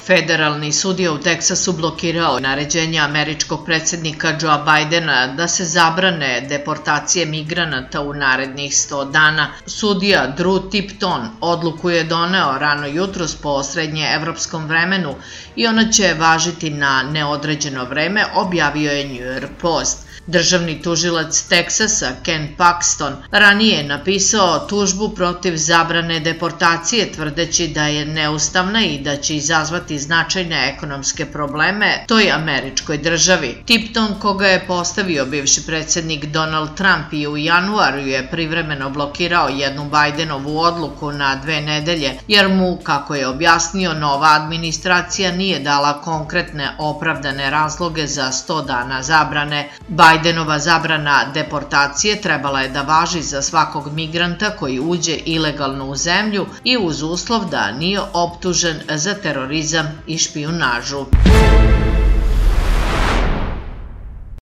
Federalni sudija u Teksasu blokirao naređenje američkog predsjednika Joea Bidena da se zabrane deportacije migranata u narednih 100 dana. Sudija Drew Tipton odluku je doneo rano jutros po srednjeevropskom vremenu i ona će važiti na neodređeno vreme, objavio je New York Post. Državni tužilac Teksasa Ken Paxton ranije je napisao tužbu protiv zabrane deportacije tvrdeći da je neustavna i da će izazvati značajne ekonomske probleme toj američkoj državi. Tipton, koga je postavio bivši predsjednik Donald Trump i u januaru, je privremeno blokirao jednu Bidenovu odluku na 2 nedelje jer mu, kako je objasnio, nova administracija nije dala konkretne opravdane razloge za 100 dana zabrane. Bidenova zabrana deportacije trebala je da važi za svakog migranta koji uđe ilegalno u zemlju i uz uslov da nije optužen za terorizam i špijunažu.